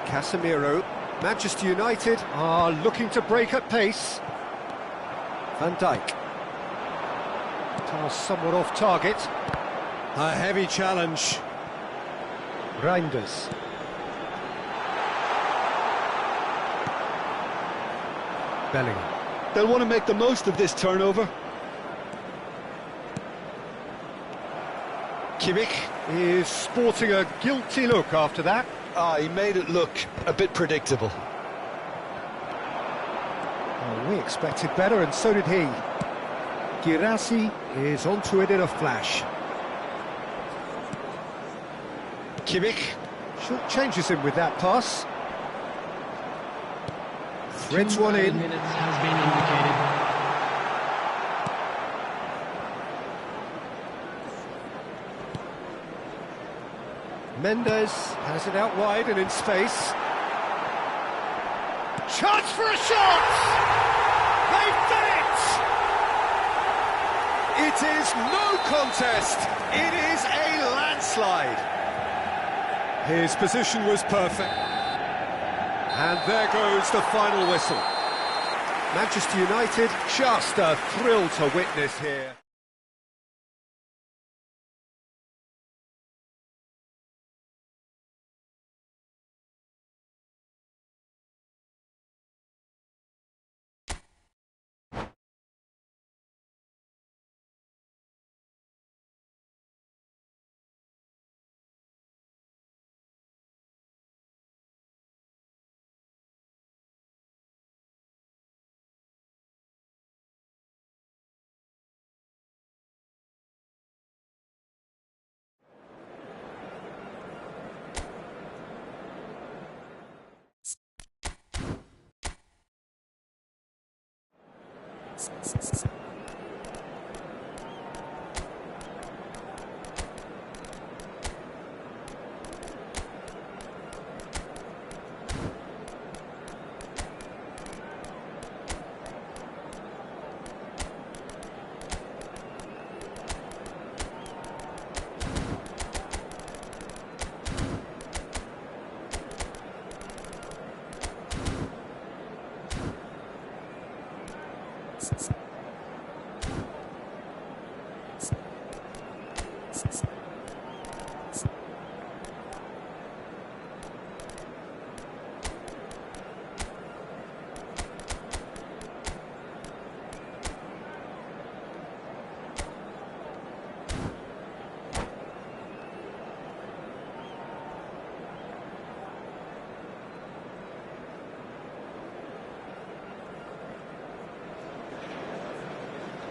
Casemiro. Manchester United are looking to break at pace. Van Dijk. Pass somewhat off target. A heavy challenge. Reinders. Bellingham. They'll want to make the most of this turnover. Kimmich is sporting a guilty look after that. He made it look a bit predictable. Well, we expected better, and so did he. Girassi is onto it in a flash. Kimmich changes him with that pass. Threads one in. Minutes has been indicated. Mendes has it out wide and in space. Chance for a shot! They've done it! It is no contest. It is a landslide. His position was perfect. And there goes the final whistle. Manchester United, just a thrill to witness here.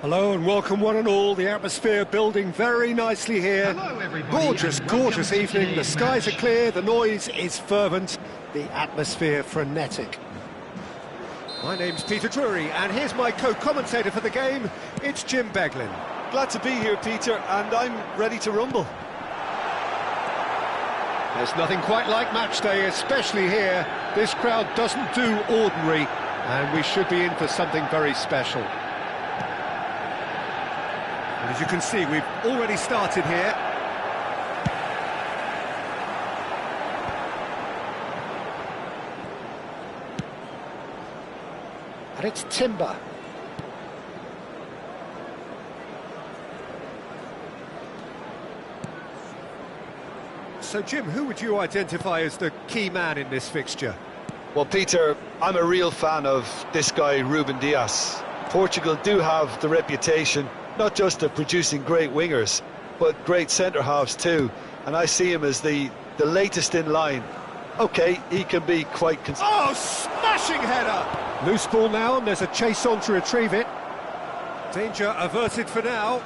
Hello and welcome one and all. The atmosphere building very nicely here. Hello, everybody, Gorgeous, and welcome gorgeous to evening. The today's skies match. are clear, the noise is fervent, the atmosphere frenetic. My name's Peter Drury, and here's my co-commentator for the game. It's Jim Beglin. Glad to be here, Peter, and I'm ready to rumble. There's nothing quite like match day, especially here. This crowd doesn't do ordinary, and we should be in for something very special. And as you can see, we've already started here. And it's Timber. So, Jim, who would you identify as the key man in this fixture? Well, Peter, I'm a real fan of this guy, Ruben Dias. Portugal do have the reputation not just of producing great wingers, but great centre-halves too. And I see him as the latest in line. OK, he can be quite... Oh, smashing header! Loose ball now, and there's a chase on to retrieve it. Danger averted for now.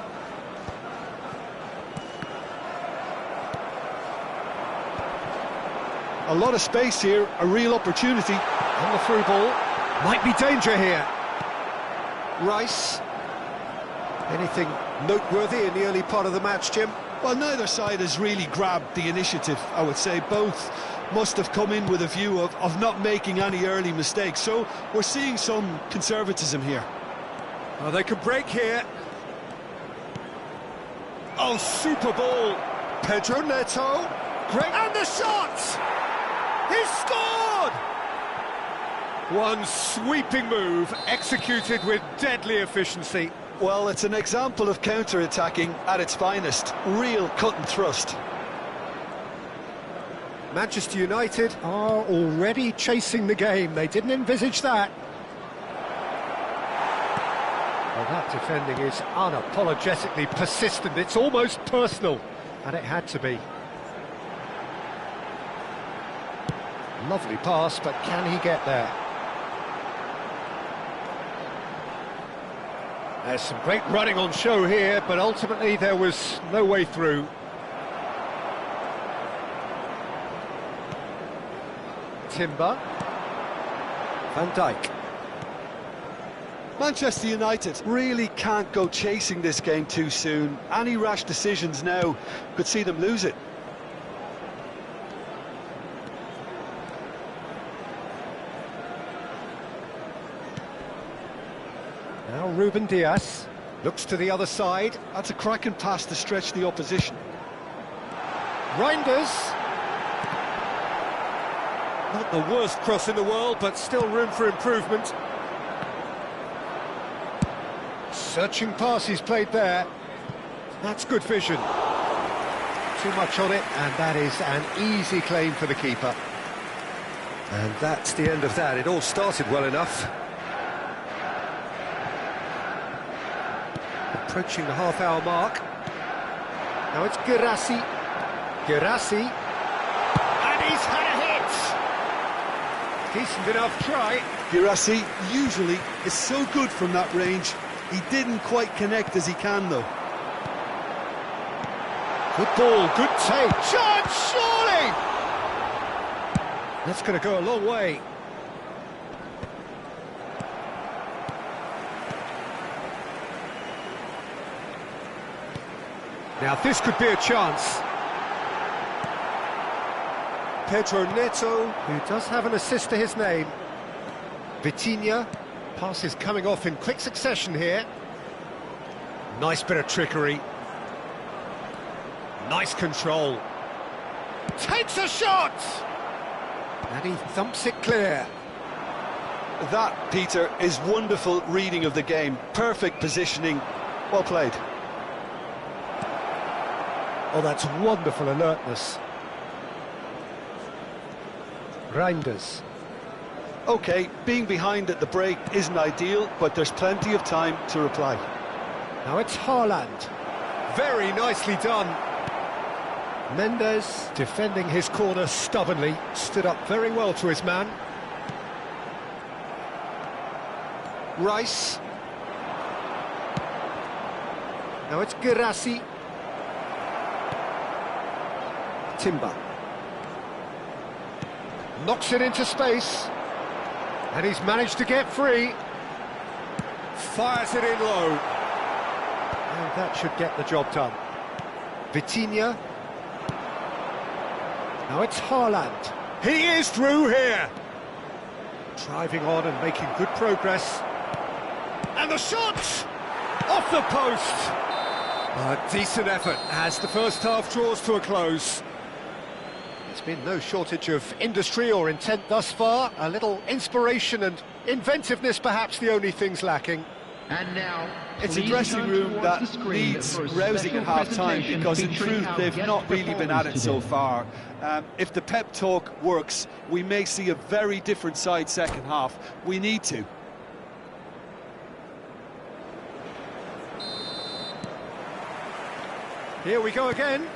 A lot of space here, a real opportunity. On the through ball. Might be danger here. Rice. Anything noteworthy in the early part of the match, Jim? Well, neither side has really grabbed the initiative, I would say. Both must have come in with a view of not making any early mistakes. So we're seeing some conservatism here. Oh, they could break here. Oh, super ball. Pedro Neto. Great. And the shot! He's scored! One sweeping move, executed with deadly efficiency. Well, it's an example of counter-attacking at its finest. Real cut and thrust. Manchester United are already chasing the game. They didn't envisage that. Well, that defending is unapologetically persistent. It's almost personal, and it had to be. Lovely pass, but can he get there? There's some great running on show here, but ultimately there was no way through. Timber. Van Dijk. Manchester United really can't go chasing this game too soon. Any rash decisions now could see them lose it. Now Ruben Dias looks to the other side. That's a cracking pass to stretch the opposition. Reinders. Not the worst cross in the world, but still room for improvement. Searching pass he's played there. That's good vision. Too much on it, and that is an easy claim for the keeper. And that's the end of that. It all started well enough. Approaching the half-hour mark. Now it's Guirassy. Guirassy. And he's had a hit! Decent enough try. Guirassy usually is so good from that range. He didn't quite connect as he can, though. Good ball, good take. Chance, surely! That's going to go a long way. Now this could be a chance. Pedro Neto, who does have an assist to his name. Vitinha, passes coming off in quick succession here. Nice bit of trickery. Nice control. Takes a shot! And he thumps it clear. That, Peter, is wonderful reading of the game. Perfect positioning. Well played. Oh, that's wonderful alertness. Reinders. OK, being behind at the break isn't ideal, but there's plenty of time to reply. Now it's Haaland. Very nicely done. Mendes, defending his corner stubbornly, stood up very well to his man. Rice. Now it's Guirassy. Timber. Knocks it into space. And he's managed to get free. Fires it in low. And that should get the job done. Vitinha. Now it's Haaland. He is through here. Driving on and making good progress. And the shot! Off the post! A decent effort as the first half draws to a close. There's been no shortage of industry or intent thus far. A little inspiration and inventiveness, perhaps the only things lacking. And now, it's a dressing room that needs rousing at half-time because in truth they've not really been at it so far. If the pep talk works, we may see a very different side second half. We need to. Here we go again.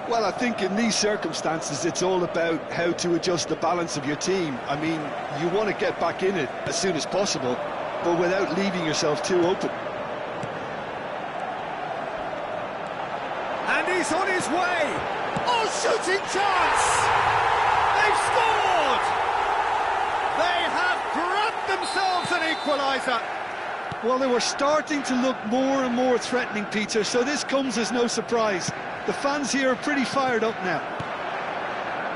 Well, I think in these circumstances, it's all about how to adjust the balance of your team. I mean, you want to get back in it as soon as possible, but without leaving yourself too open. And he's on his way! Oh, shooting chance! They've scored! They have grabbed themselves an equaliser! Well, they were starting to look more and more threatening, Peter, so this comes as no surprise. The fans here are pretty fired up now.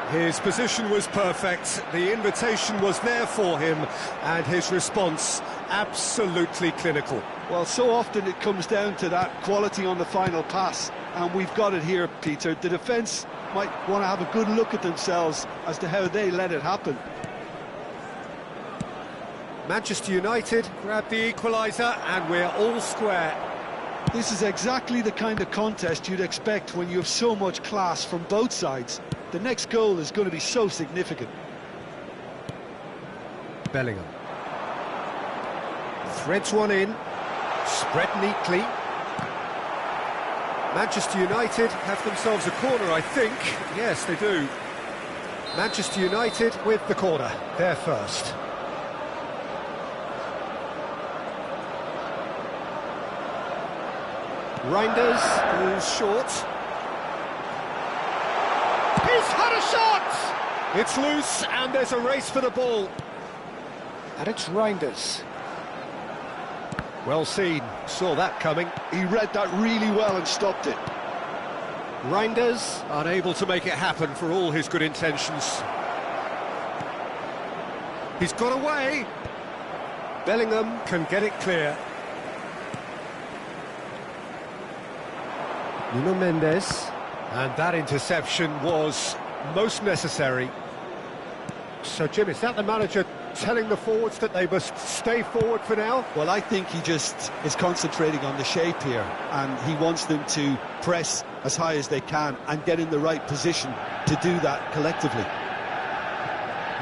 His position was perfect, the invitation was there for him, and his response absolutely clinical. Well, so often it comes down to that quality on the final pass, and we've got it here, Peter. The defence might want to have a good look at themselves as to how they let it happen. Manchester United grab the equaliser, and we're all square. This is exactly the kind of contest you'd expect when you have so much class from both sides. The next goal is going to be so significant. Bellingham. Threads one in, spread neatly. Manchester United have themselves a corner, I think. Yes, they do. Manchester United with the corner, they're first. Reinders, who's short. He's had a shot! It's loose, and there's a race for the ball. And it's Reinders. Well seen, saw that coming. He read that really well and stopped it. Reinders, unable to make it happen for all his good intentions. He's got away. Bellingham can get it clear. Nuno Mendes, and that interception was most necessary. So, Jim, is that the manager telling the forwards that they must stay forward for now? Well, I think he just is concentrating on the shape here, and he wants them to press as high as they can and get in the right position to do that collectively.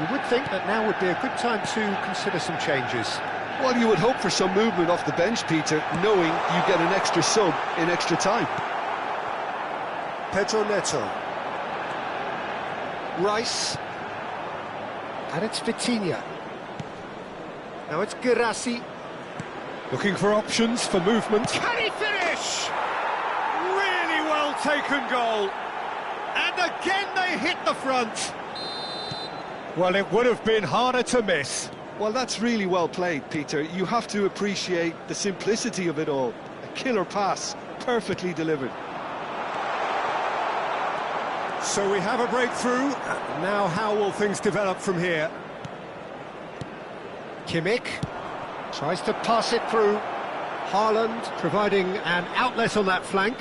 You would think that now would be a good time to consider some changes. Well, you would hope for some movement off the bench, Peter, knowing you get an extra sub in extra time. Pedro Neto. Rice. And it's Vitinha. Now it's Girassi. Looking for options for movement. Can he finish? Really well taken goal. And again they hit the front. Well, it would have been harder to miss. Well, that's really well played, Peter. You have to appreciate the simplicity of it all. A killer pass, perfectly delivered. So we have a breakthrough. Now how will things develop from here? Kimmich tries to pass it through. Haaland providing an outlet on that flank.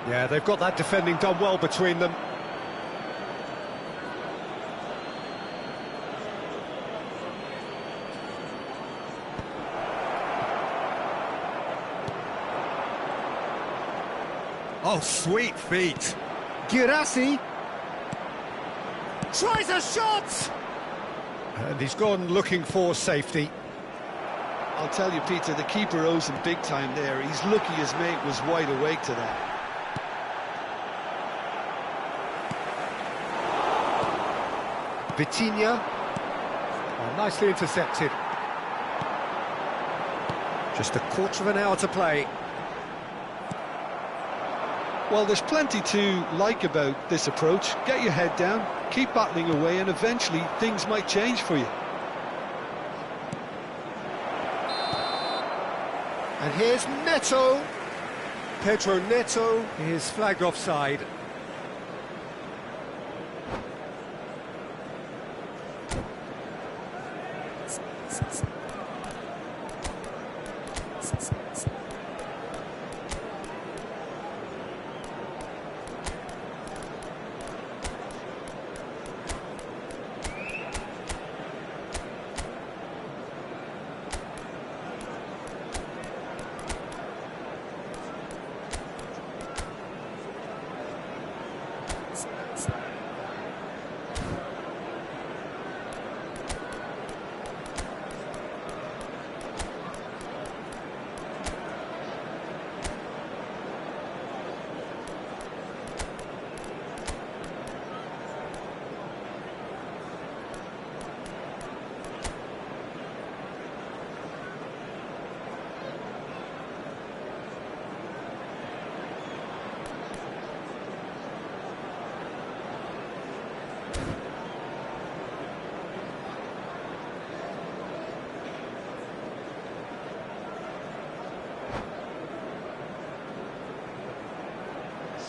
Yeah, they've got that defending done well between them. Oh, sweet feet. Girassi tries a shot! And he's gone looking for safety. I'll tell you, Peter, the keeper owes him big time there. He's lucky his mate was wide awake to that. Vitinha. Oh, nicely intercepted. Just a quarter of an hour to play. Well, there's plenty to like about this approach. Get your head down, keep battling away, and eventually things might change for you. And here's Neto. Pedro Neto is flagged offside.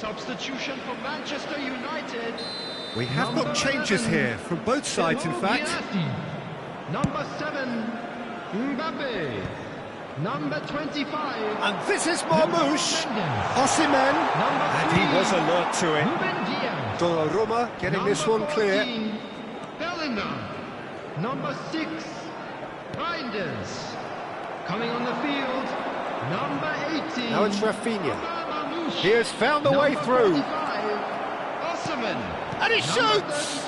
Substitution for Manchester United. We have got changes here from both sides, in fact. Number 7, Mbappe. Number 25. And this is Marmoush. Osimhen. And he was alert to it. Donnarumma getting this one clear. 14, Bellingham. Number 6, Reinders. Coming on the field, number 18. Now it's Rafinha. He has found a way through. Osimhen. And he shoots!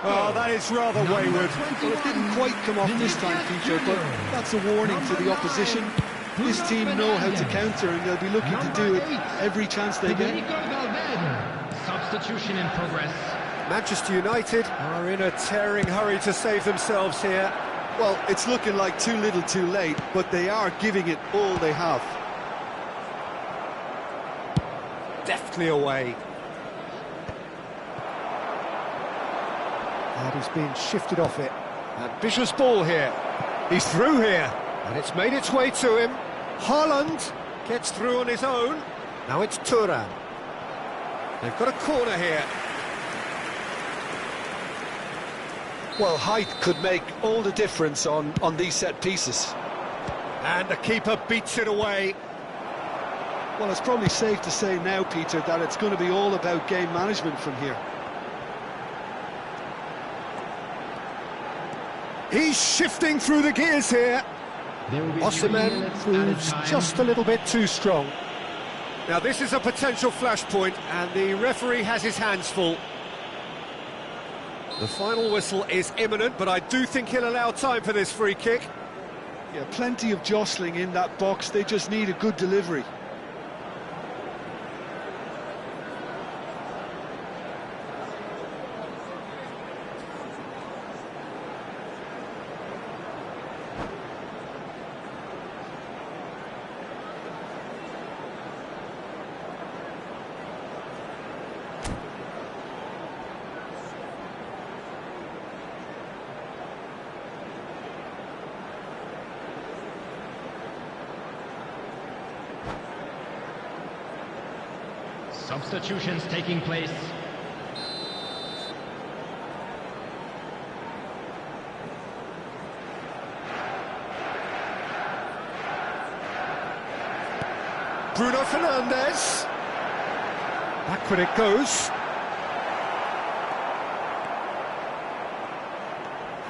Oh, that is rather wayward. Well, it didn't quite come off this time, Peter, but that's a warning to the opposition. This team know how to counter, and they'll be looking to do it every chance they get. Substitution in progress. Manchester United are in a tearing hurry to save themselves here. Well, it's looking like too little too late, but they are giving it all they have. Deftly away. And he's been shifted off it. Ambitious ball here. He's through here. And it's made its way to him. Haaland gets through on his own. Now it's Thuram. They've got a corner here. Well, height could make all the difference on these set pieces. And the keeper beats it away. Well, it's probably safe to say now, Peter, that it's going to be all about game management from here. He's shifting through the gears here. Osimhen proves just a little bit too strong. Now this is a potential flashpoint, and the referee has his hands full. The final whistle is imminent, but I do think he'll allow time for this free kick. Yeah, plenty of jostling in that box. They just need a good delivery. Substitutions taking place. Bruno Fernandes. Backward it goes.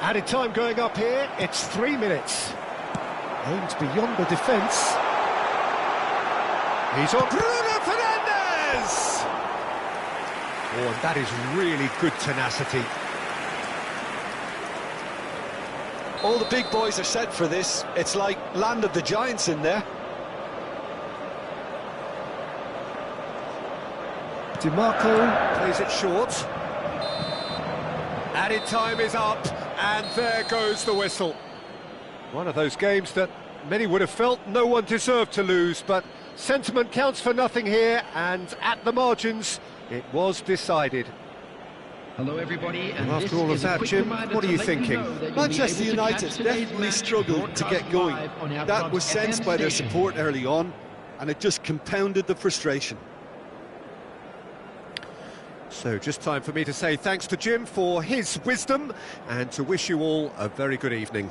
Added time going up here. It's 3 minutes. Aims beyond the defence. He's on Bruno Fernandes! Oh, and that is really good tenacity. All the big boys are set for this. It's like Land of the Giants in there. DiMarco plays it short. Added time is up, and there goes the whistle. One of those games that many would have felt no one deserved to lose, but sentiment counts for nothing here, and at the margins, it was decided. Hello everybody, and after all of that, Jim, what are you thinking? Manchester United definitely struggled to get going. That was sensed by their support early on, and it just compounded the frustration. So just time for me to say thanks to Jim for his wisdom, and to wish you all a very good evening.